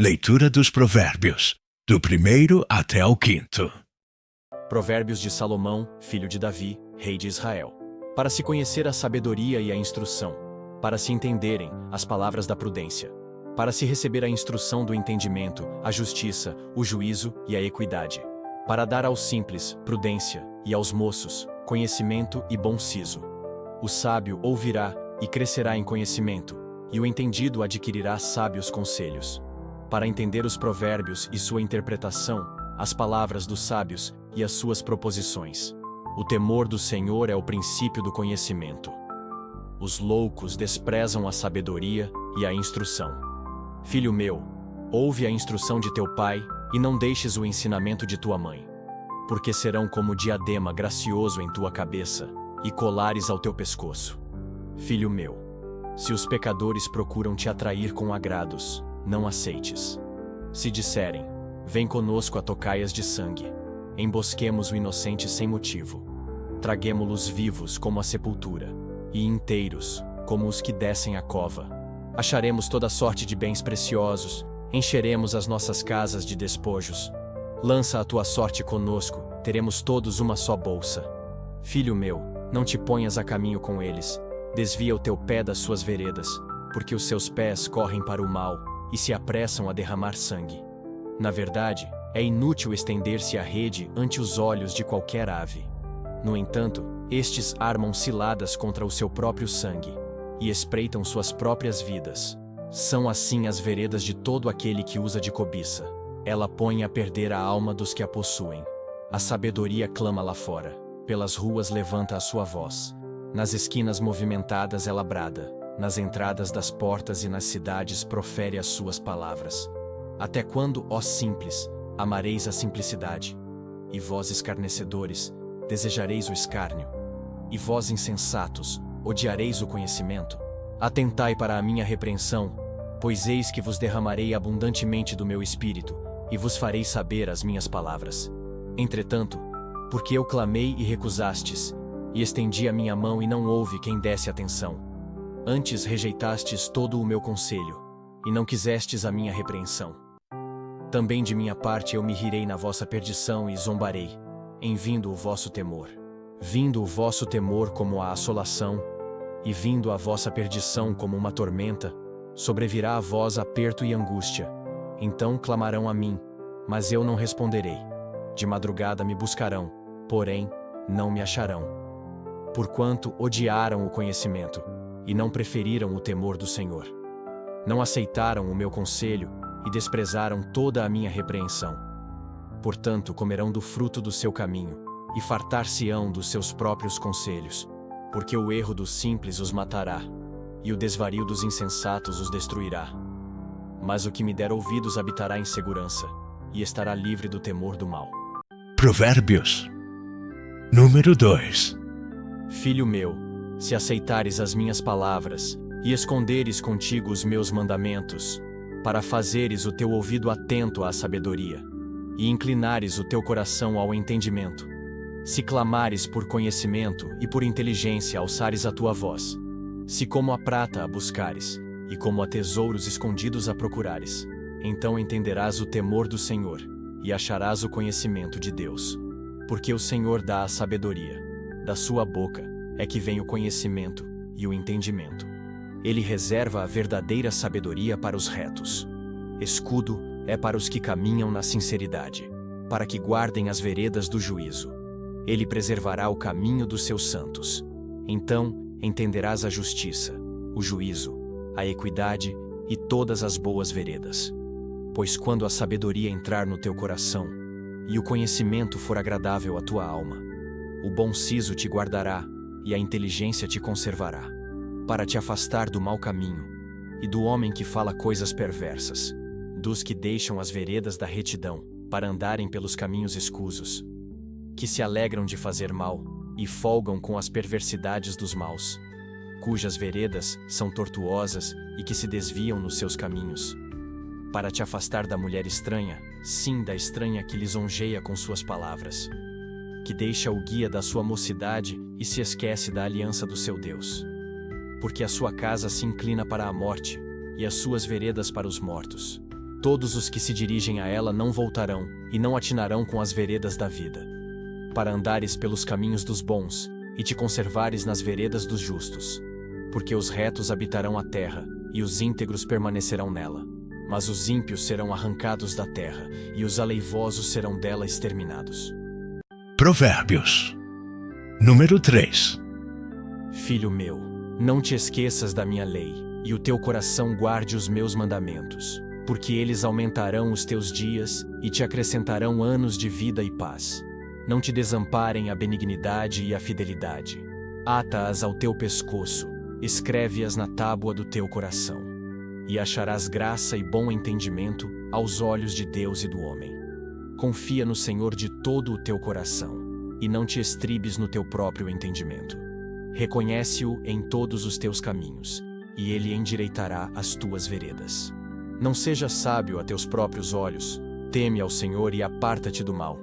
Leitura dos Provérbios, do 1º até o 5º. Provérbios de Salomão, filho de Davi, rei de Israel. Para se conhecer a sabedoria e a instrução, para se entenderem as palavras da prudência, para se receber a instrução do entendimento, a justiça, o juízo e a equidade, para dar aos simples prudência e aos moços conhecimento e bom siso. O sábio ouvirá e crescerá em conhecimento, e o entendido adquirirá sábios conselhos. Para entender os provérbios e sua interpretação, as palavras dos sábios e as suas proposições. O temor do Senhor é o princípio do conhecimento. Os loucos desprezam a sabedoria e a instrução. Filho meu, ouve a instrução de teu pai e não deixes o ensinamento de tua mãe, porque serão como diadema gracioso em tua cabeça e colares ao teu pescoço. Filho meu, se os pecadores procuram te atrair com agrados, não aceites. Se disserem, vem conosco a tocaias de sangue, embosquemos o inocente sem motivo. Traguemo-los vivos como a sepultura, e inteiros, como os que descem a cova. Acharemos toda sorte de bens preciosos, encheremos as nossas casas de despojos. Lança a tua sorte conosco, teremos todos uma só bolsa. Filho meu, não te ponhas a caminho com eles, desvia o teu pé das suas veredas, porque os seus pés correm para o mal, e se apressam a derramar sangue. Na verdade, é inútil estender-se a rede ante os olhos de qualquer ave. No entanto, estes armam ciladas contra o seu próprio sangue, e espreitam suas próprias vidas. São assim as veredas de todo aquele que usa de cobiça. Ela põe a perder a alma dos que a possuem. A sabedoria clama lá fora, pelas ruas levanta a sua voz. Nas esquinas movimentadas ela brada, nas entradas das portas e nas cidades profere as suas palavras. Até quando, ó simples, amareis a simplicidade? E vós escarnecedores, desejareis o escárnio? E vós insensatos, odiareis o conhecimento? Atentai para a minha repreensão, pois eis que vos derramarei abundantemente do meu espírito, e vos farei saber as minhas palavras. Entretanto, porque eu clamei e recusastes, e estendi a minha mão e não houve quem desse atenção. Antes rejeitastes todo o meu conselho, e não quisestes a minha repreensão. Também de minha parte eu me rirei na vossa perdição e zombarei, em vindo o vosso temor. Vindo o vosso temor como a assolação, e vindo a vossa perdição como uma tormenta, sobrevirá a vós aperto e angústia. Então clamarão a mim, mas eu não responderei. De madrugada me buscarão, porém, não me acharão. Porquanto odiaram o conhecimento, e não preferiram o temor do Senhor. Não aceitaram o meu conselho, e desprezaram toda a minha repreensão. Portanto, comerão do fruto do seu caminho, e fartar-se-ão dos seus próprios conselhos, porque o erro dos simples os matará, e o desvario dos insensatos os destruirá. Mas o que me der ouvidos habitará em segurança, e estará livre do temor do mal. Provérbios, número 2. Filho meu, se aceitares as minhas palavras, e esconderes contigo os meus mandamentos, para fazeres o teu ouvido atento à sabedoria, e inclinares o teu coração ao entendimento, se clamares por conhecimento e por inteligência alçares a tua voz, se como a prata a buscares, e como a tesouros escondidos a procurares, então entenderás o temor do Senhor, e acharás o conhecimento de Deus. Porque o Senhor dá a sabedoria, da sua boca é que vem o conhecimento e o entendimento. Ele reserva a verdadeira sabedoria para os retos. Escudo é para os que caminham na sinceridade, para que guardem as veredas do juízo. Ele preservará o caminho dos seus santos. Então entenderás a justiça, o juízo, a equidade e todas as boas veredas. Pois quando a sabedoria entrar no teu coração, e o conhecimento for agradável à tua alma, o bom siso te guardará, e a inteligência te conservará, para te afastar do mau caminho, e do homem que fala coisas perversas, dos que deixam as veredas da retidão, para andarem pelos caminhos escusos, que se alegram de fazer mal, e folgam com as perversidades dos maus, cujas veredas são tortuosas e que se desviam nos seus caminhos, para te afastar da mulher estranha, sim, da estranha que lisonjeia com suas palavras, que deixa o guia da sua mocidade e se esquece da aliança do seu Deus. Porque a sua casa se inclina para a morte, e as suas veredas para os mortos. Todos os que se dirigem a ela não voltarão, e não atinarão com as veredas da vida. Para andares pelos caminhos dos bons, e te conservares nas veredas dos justos. Porque os retos habitarão a terra, e os íntegros permanecerão nela. Mas os ímpios serão arrancados da terra, e os aleivosos serão dela exterminados. Provérbios. Número 3. Filho meu, não te esqueças da minha lei, e o teu coração guarde os meus mandamentos, porque eles aumentarão os teus dias, e te acrescentarão anos de vida e paz. Não te desamparem a benignidade e a fidelidade. Ata-as ao teu pescoço, escreve-as na tábua do teu coração. E acharás graça e bom entendimento aos olhos de Deus e do homem. Confia no Senhor de todo o teu coração, e não te estribes no teu próprio entendimento. Reconhece-o em todos os teus caminhos, e ele endireitará as tuas veredas. Não sejas sábio a teus próprios olhos, teme ao Senhor e aparta-te do mal.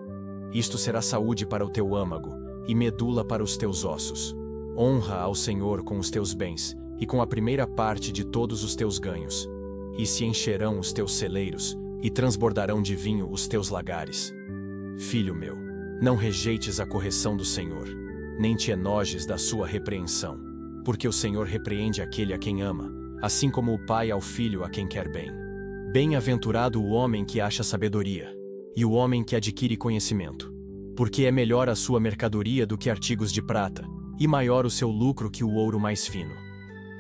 Isto será saúde para o teu âmago, e medula para os teus ossos. Honra ao Senhor com os teus bens, e com a primeira parte de todos os teus ganhos. E se encherão os teus celeiros, e transbordarão de vinho os teus lagares. Filho meu, não rejeites a correção do Senhor, nem te enojes da sua repreensão. Porque o Senhor repreende aquele a quem ama, assim como o pai ao filho a quem quer bem. Bem-aventurado o homem que acha sabedoria, e o homem que adquire conhecimento. Porque é melhor a sua mercadoria do que artigos de prata, e maior o seu lucro que o ouro mais fino.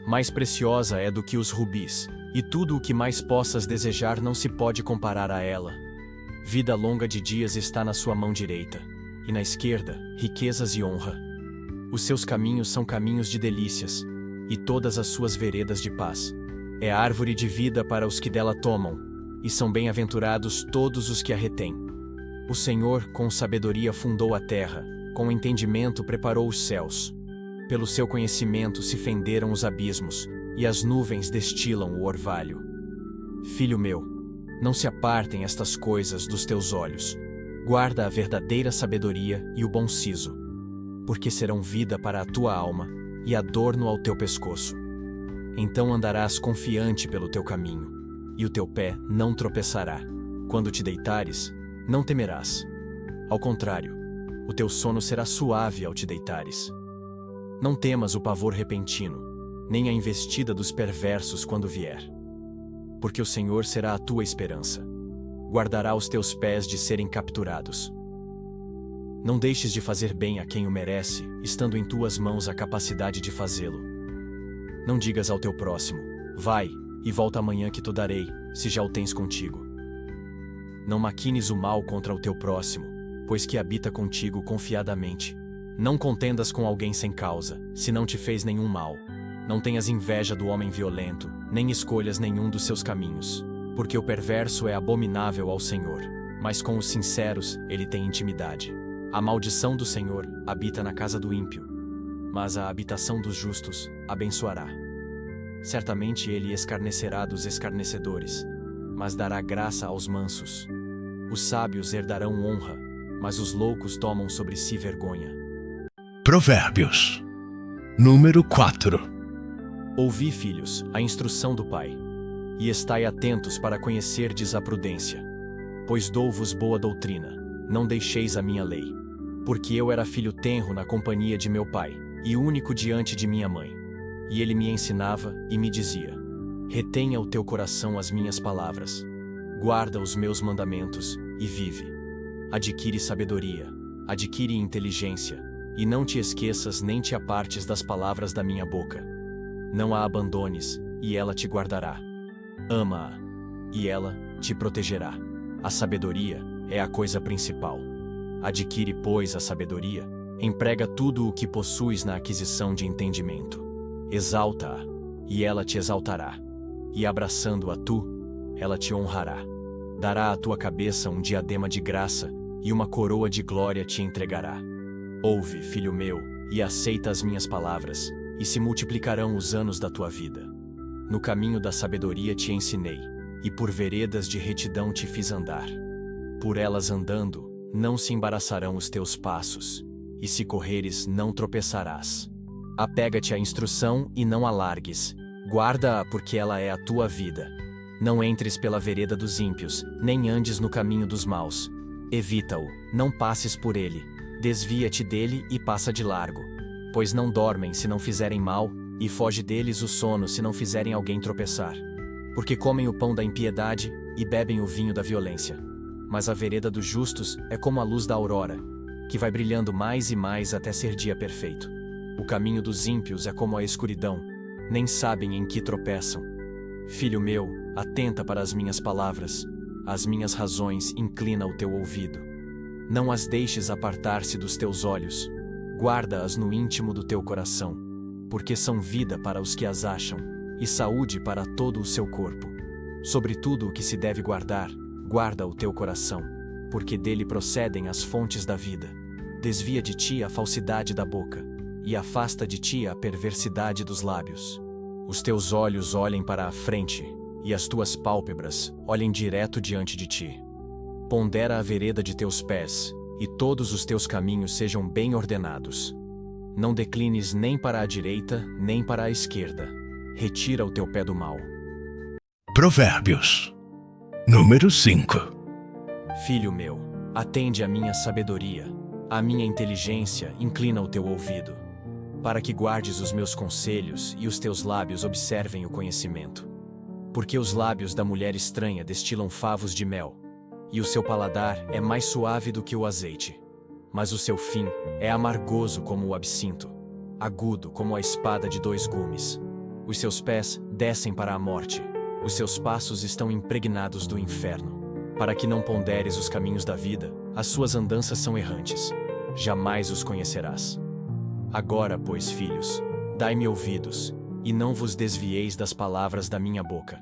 Mais preciosa é do que os rubis, e tudo o que mais possas desejar não se pode comparar a ela. Vida longa de dias está na sua mão direita, e na esquerda, riquezas e honra. Os seus caminhos são caminhos de delícias, e todas as suas veredas de paz. É árvore de vida para os que dela tomam, e são bem-aventurados todos os que a retêm. O Senhor, com sabedoria, fundou a terra, com entendimento preparou os céus. Pelo seu conhecimento se fenderam os abismos, e as nuvens destilam o orvalho. Filho meu, não se apartem estas coisas dos teus olhos. Guarda a verdadeira sabedoria e o bom siso, porque serão vida para a tua alma e adorno ao teu pescoço. Então andarás confiante pelo teu caminho, e o teu pé não tropeçará. Quando te deitares, não temerás. Ao contrário, o teu sono será suave ao te deitares. Não temas o pavor repentino, nem a investida dos perversos quando vier. Porque o Senhor será a tua esperança. Guardará os teus pés de serem capturados. Não deixes de fazer bem a quem o merece, estando em tuas mãos a capacidade de fazê-lo. Não digas ao teu próximo, vai, e volta amanhã que te darei, se já o tens contigo. Não maquines o mal contra o teu próximo, pois que habita contigo confiadamente. Não contendas com alguém sem causa, se não te fez nenhum mal. Não tenhas inveja do homem violento, nem escolhas nenhum dos seus caminhos. Porque o perverso é abominável ao Senhor, mas com os sinceros ele tem intimidade. A maldição do Senhor habita na casa do ímpio, mas a habitação dos justos abençoará. Certamente ele escarnecerá dos escarnecedores, mas dará graça aos mansos. Os sábios herdarão honra, mas os loucos tomam sobre si vergonha. Provérbios. Número 4. Ouvi, filhos, a instrução do Pai, e estai atentos para conhecerdes a prudência. Pois dou-vos boa doutrina, não deixeis a minha lei. Porque eu era filho tenro na companhia de meu pai, e único diante de minha mãe. E ele me ensinava e me dizia: retenha o teu coração as minhas palavras, guarda os meus mandamentos, e vive. Adquire sabedoria, adquire inteligência, e não te esqueças nem te apartes das palavras da minha boca. Não a abandones, e ela te guardará. Ama-a, e ela te protegerá. A sabedoria é a coisa principal. Adquire, pois, a sabedoria, emprega tudo o que possuis na aquisição de entendimento. Exalta-a, e ela te exaltará. E abraçando-a tu, ela te honrará. Dará à tua cabeça um diadema de graça, e uma coroa de glória te entregará. Ouve, filho meu, e aceita as minhas palavras, e se multiplicarão os anos da tua vida. No caminho da sabedoria te ensinei, e por veredas de retidão te fiz andar. Por elas andando, não se embaraçarão os teus passos, e se correres não tropeçarás. Apega-te à instrução e não a largues, guarda-a porque ela é a tua vida. Não entres pela vereda dos ímpios, nem andes no caminho dos maus. Evita-o, não passes por ele. Desvia-te dele e passa de largo. Pois não dormem se não fizerem mal, e foge deles o sono se não fizerem alguém tropeçar. Porque comem o pão da impiedade e bebem o vinho da violência. Mas a vereda dos justos é como a luz da aurora, que vai brilhando mais e mais até ser dia perfeito. O caminho dos ímpios é como a escuridão, nem sabem em que tropeçam. Filho meu, atenta para as minhas palavras, as minhas razões inclina o teu ouvido. Não as deixes apartar-se dos teus olhos, guarda-as no íntimo do teu coração, porque são vida para os que as acham, e saúde para todo o seu corpo. Sobre tudo o que se deve guardar, guarda o teu coração, porque dele procedem as fontes da vida. Desvia de ti a falsidade da boca, e afasta de ti a perversidade dos lábios. Os teus olhos olhem para a frente, e as tuas pálpebras olhem direto diante de ti. Pondera a vereda de teus pés, e todos os teus caminhos sejam bem ordenados. Não declines nem para a direita, nem para a esquerda. Retira o teu pé do mal. Provérbios. Número 5. Filho meu, atende à minha sabedoria, à minha inteligência inclina o teu ouvido, para que guardes os meus conselhos e os teus lábios observem o conhecimento. Porque os lábios da mulher estranha destilam favos de mel, e o seu paladar é mais suave do que o azeite. Mas o seu fim é amargoso como o absinto, agudo como a espada de 2 gumes. Os seus pés descem para a morte, os seus passos estão impregnados do inferno. Para que não ponderes os caminhos da vida, as suas andanças são errantes. Jamais os conhecerás. Agora, pois, filhos, dai-me ouvidos, e não vos desvieis das palavras da minha boca.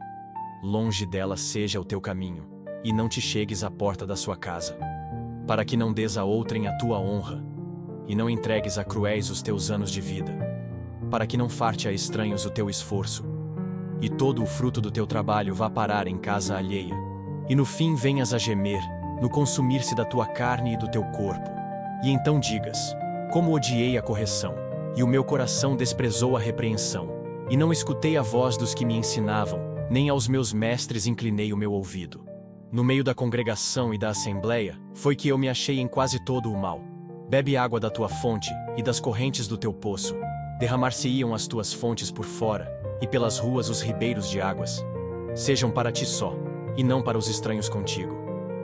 Longe dela seja o teu caminho, e não te chegues à porta da sua casa. Para que não dês a outrem a tua honra, e não entregues a cruéis os teus anos de vida. Para que não farte a estranhos o teu esforço, e todo o fruto do teu trabalho vá parar em casa alheia, e no fim venhas a gemer, no consumir-se da tua carne e do teu corpo. E então digas: como odiei a correção, e o meu coração desprezou a repreensão, e não escutei a voz dos que me ensinavam, nem aos meus mestres inclinei o meu ouvido. No meio da congregação e da assembleia, foi que eu me achei em quase todo o mal. Bebe água da tua fonte, e das correntes do teu poço. Derramar-se-iam as tuas fontes por fora, e pelas ruas os ribeiros de águas. Sejam para ti só, e não para os estranhos contigo.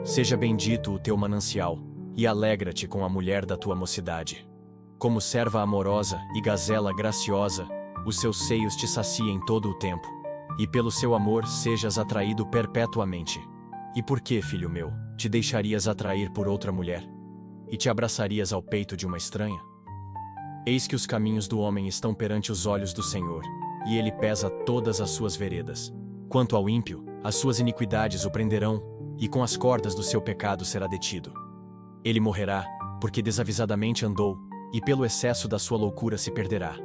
Seja bendito o teu manancial, e alegra-te com a mulher da tua mocidade. Como serva amorosa e gazela graciosa, os seus seios te saciem todo o tempo, e pelo seu amor sejas atraído perpetuamente. E por que, filho meu, te deixarias atrair por outra mulher? E te abraçarias ao peito de uma estranha? Eis que os caminhos do homem estão perante os olhos do Senhor, e ele pesa todas as suas veredas. Quanto ao ímpio, as suas iniquidades o prenderão, e com as cordas do seu pecado será detido. Ele morrerá, porque desavisadamente andou, e pelo excesso da sua loucura se perderá.